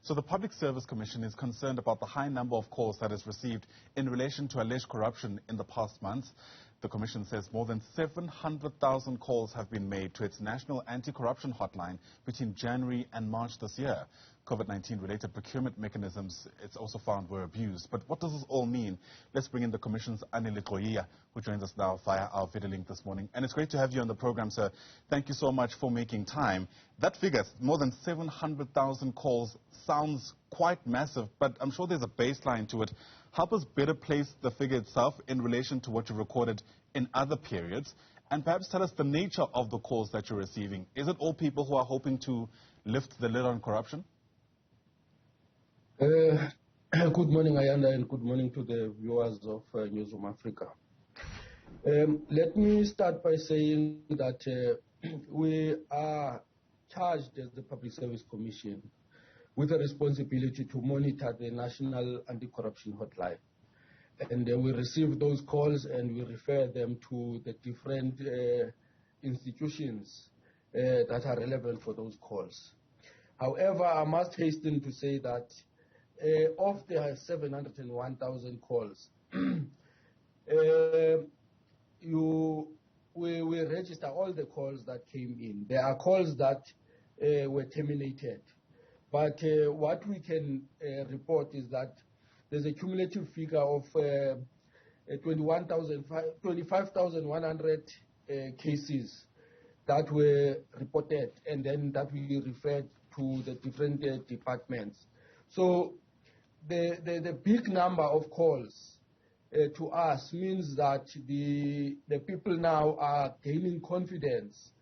So the Public Service Commission is concerned about the high number of calls that is received in relation to alleged corruption in the past months. The Commission says more than 700,000 calls have been made to its National Anti-Corruption Hotline between January and March this year. COVID-19 related procurement mechanisms, it's also found, were abused. But what does this all mean? Let's bring in the Commission's Anele Gxoyiya, who joins us now via our video link this morning. And it's great to have you on the program, sir. Thank you so much for making time. That figure, more than 700,000 calls, sounds quite massive, but I'm sure there's a baseline to it. Help us better place the figure itself in relation to what you recorded in other periods, and perhaps tell us the nature of the calls that you're receiving. Is it all people who are hoping to lift the lid on corruption? Good morning, Ayanda, and good morning to the viewers of Newzroom Afrika. Let me start by saying that we are charged as the Public Service Commission with a responsibility to monitor the National Anti-Corruption Hotline. And we receive those calls and we refer them to the different institutions that are relevant for those calls. However, I must hasten to say that of the 701,000 calls, we register all the calls that came in. There are calls that were terminated. But what we can report is that there's a cumulative figure of 25,100 cases that were reported and then that we referred to the different departments. So the big number of calls to us means that the people now are gaining confidence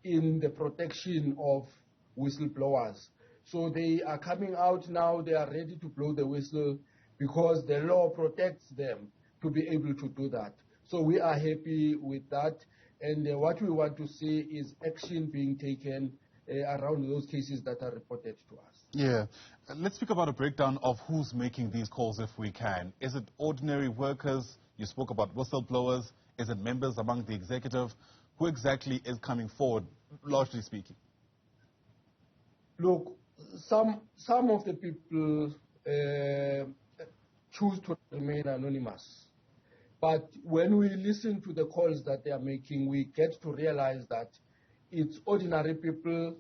in the protection of whistleblowers. So they are coming out now, they are ready to blow the whistle because the law protects them to be able to do that. So we are happy with that, and what we want to see is action being taken around those cases that are reported to us. Yeah. Let's speak about a breakdown of who's making these calls if we can. Is it ordinary workers? You spoke about whistleblowers. Is it members among the executive? Who exactly is coming forward, largely speaking? Look, some of the people choose to remain anonymous. But when we listen to the calls that they are making, we get to realize that it's ordinary people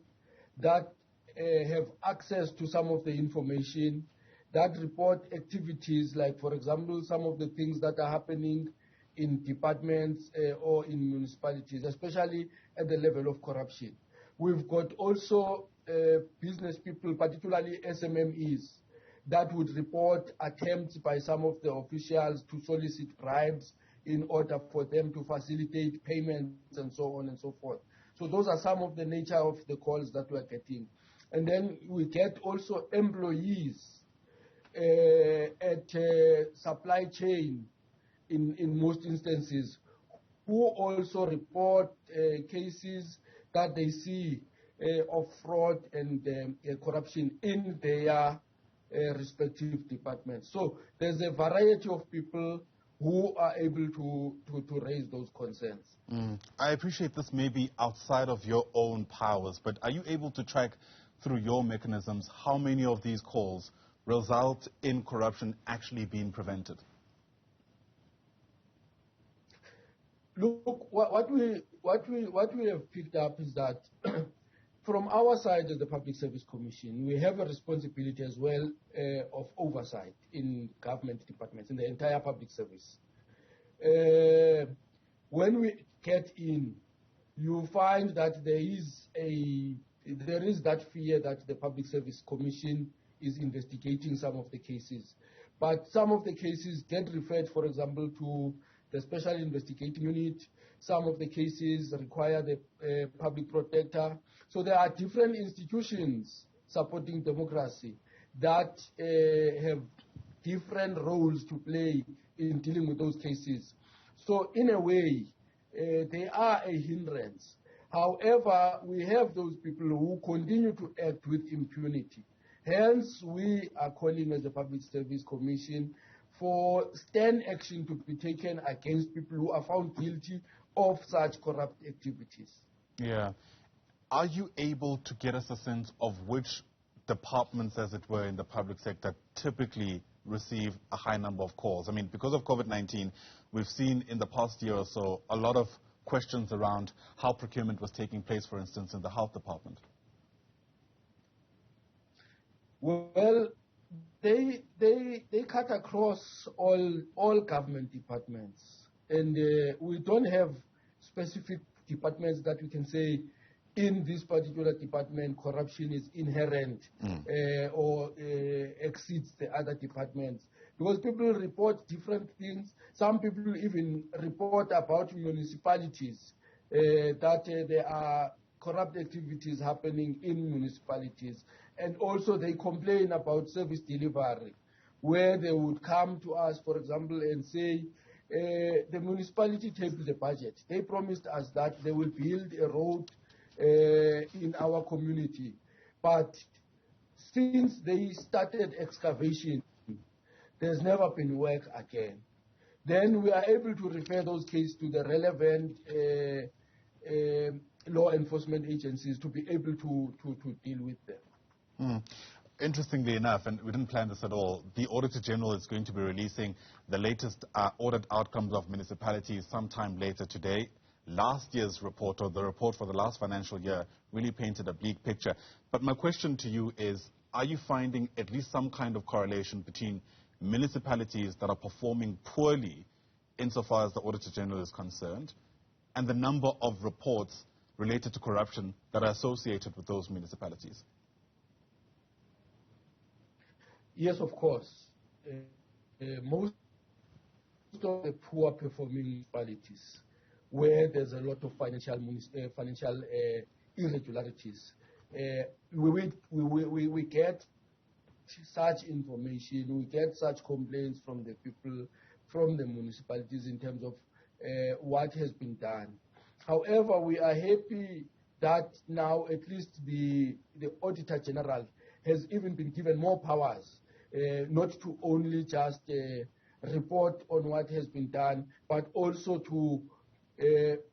that have access to some of the information, that report activities like, for example, some of the things that are happening in departments or in municipalities, especially at the level of corruption. We've got also business people, particularly SMMEs, that would report attempts by some of the officials to solicit bribes in order for them to facilitate payments and so on and so forth. So those are some of the nature of the calls that we are getting. And then we get also employees at supply chain in most instances who also report cases that they see of fraud and corruption in their respective departments. So there's a variety of people who are able to raise those concerns. I appreciate this may be outside of your own powers, but are you able to track through your mechanisms how many of these calls result in corruption actually being prevented? Look, what we have picked up is that from our side as the Public Service Commission, we have a responsibility as well of oversight in government departments, in the entire public service. When we get in, you find that there is that fear that the Public Service Commission is investigating some of the cases. But some of the cases get referred, for example, to the Special Investigating Unit. Some of the cases require the public protector. So there are different institutions supporting democracy that have different roles to play in dealing with those cases. So in a way, they are a hindrance. However, we have those people who continue to act with impunity. Hence, we are calling as the Public Service Commission for stern action to be taken against people who are found guilty of such corrupt activities. Yeah. Are you able to get us a sense of which departments, as it were, in the public sector typically receive a high number of calls? I mean, because of COVID-19, we've seen in the past year or so a lot of questions around how procurement was taking place, for instance, in the health department. Well, they cut across all government departments, and we don't have specific departments that we can say in this particular department corruption is inherent or exceeds the other departments, because people report different things. Some people even report about municipalities that there are corrupt activities happening in municipalities, and also they complain about service delivery, where they would come to us, for example, and say, the municipality tabled the budget. They promised us that they will build a road in our community. But since they started excavation, there's never been work again. Then we are able to refer those cases to the relevant law enforcement agencies to be able to deal with them. Interestingly enough, and we didn't plan this at all, the Auditor General is going to be releasing the latest audit outcomes of municipalities sometime later today. Last year's report, or the report for the last financial year, really painted a bleak picture. But my question to you is, are you finding at least some kind of correlation between municipalities that are performing poorly insofar as the Auditor General is concerned and the number of reports related to corruption that are associated with those municipalities? Yes, of course. Most of the poor performing municipalities, where there's a lot of financial irregularities, we get such information, we get such complaints from the people, from the municipalities in terms of what has been done. However, we are happy that now at least the Auditor General has even been given more powers, not to only just report on what has been done, but also to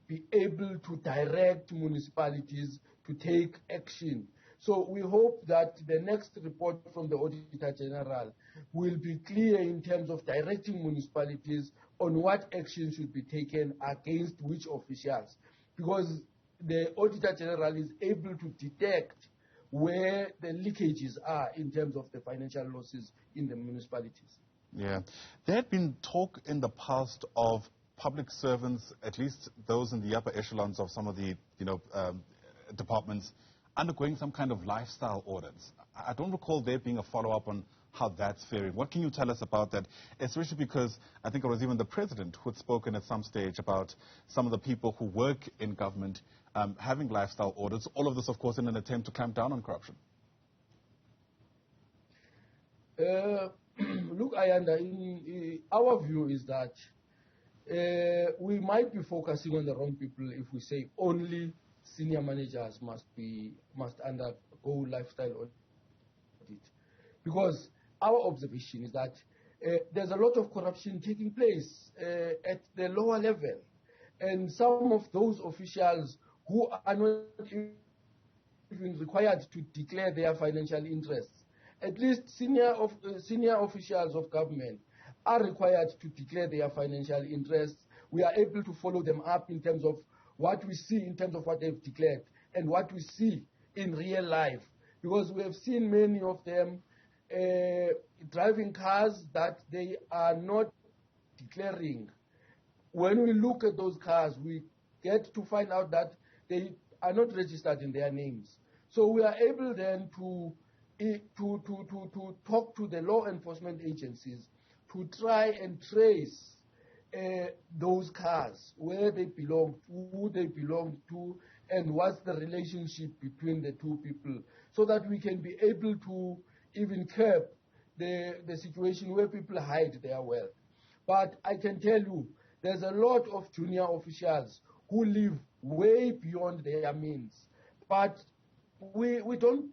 be able to direct municipalities to take action. So we hope that the next report from the Auditor General will be clear in terms of directing municipalities on what action should be taken against which officials, because the Auditor General is able to detect where the leakages are in terms of the financial losses in the municipalities. Yeah. There had been talk in the past of public servants, at least those in the upper echelons of some of the departments, undergoing some kind of lifestyle audits. I don't recall there being a follow-up on how that's faring. What can you tell us about that, especially because I think it was even the president who had spoken at some stage about some of the people who work in government having lifestyle audits, all of this, of course, in an attempt to clamp down on corruption? Look, our view is that we might be focusing on the wrong people if we say only senior managers must undergo lifestyle audit, because our observation is that there's a lot of corruption taking place at the lower level, and some of those officials who are not even required to declare their financial interests, at least senior officials of government are required to declare their financial interests. We are able to follow them up in terms of what we see in terms of what they've declared and what we see in real life, because we have seen many of them driving cars that they are not declaring. When we look at those cars, we get to find out that they are not registered in their names. So we are able then to talk to the law enforcement agencies to try and trace those cars, where they belong, who they belong to, and what's the relationship between the two people, so that we can be able to even curb the situation where people hide their wealth. But I can tell you, there's a lot of junior officials who live way beyond their means, but we don't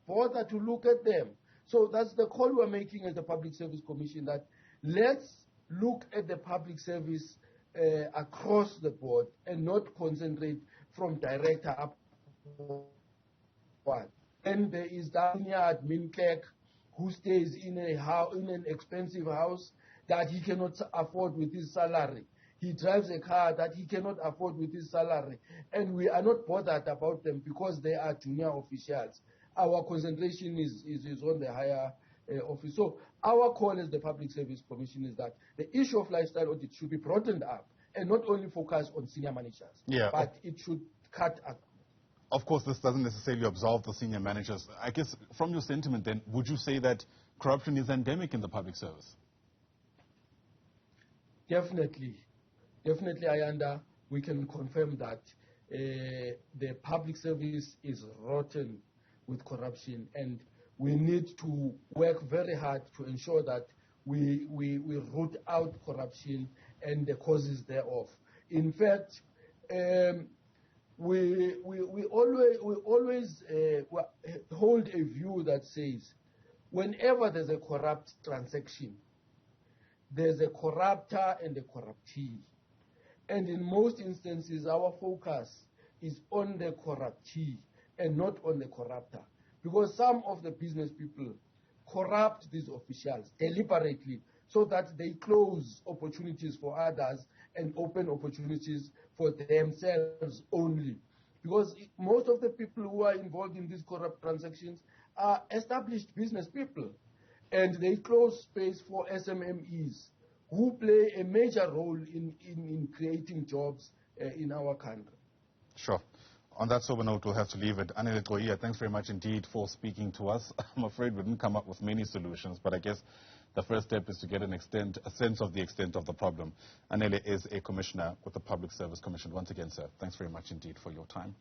bother to look at them. So that's the call we're making as the Public Service Commission, that let's look at the public service across the board and not concentrate from director up. Then there is that senior admin clerk who stays in an expensive house that he cannot afford with his salary. He drives a car that he cannot afford with his salary. And we are not bothered about them because they are junior officials. Our concentration is on the higher office. So our call as the Public Service Commission is that the issue of lifestyle audit should be broadened up and not only focus on senior managers, but it should cut up. Of course, this doesn't necessarily absolve the senior managers. I guess from your sentiment then, would you say that corruption is endemic in the public service? Definitely, Ayanda, we can confirm that the public service is rotten with corruption, and we need to work very hard to ensure that we root out corruption and the causes thereof. In fact, we always hold a view that says whenever there's a corrupt transaction, there's a corruptor and a corruptee. And in most instances, our focus is on the corruptee and not on the corruptor. Because some of the business people corrupt these officials deliberately so that they close opportunities for others and open opportunities for themselves only. Because most of the people who are involved in these corrupt transactions are established business people. And they close space for SMMEs who play a major role in creating jobs in our country. Sure. On that sober note, we'll have to leave it. Anele Gxoyiya, thanks very much indeed for speaking to us. I'm afraid we didn't come up with many solutions, but I guess the first step is to get a sense of the extent of the problem. Anele is a commissioner with the Public Service Commission. Once again, sir, thanks very much indeed for your time.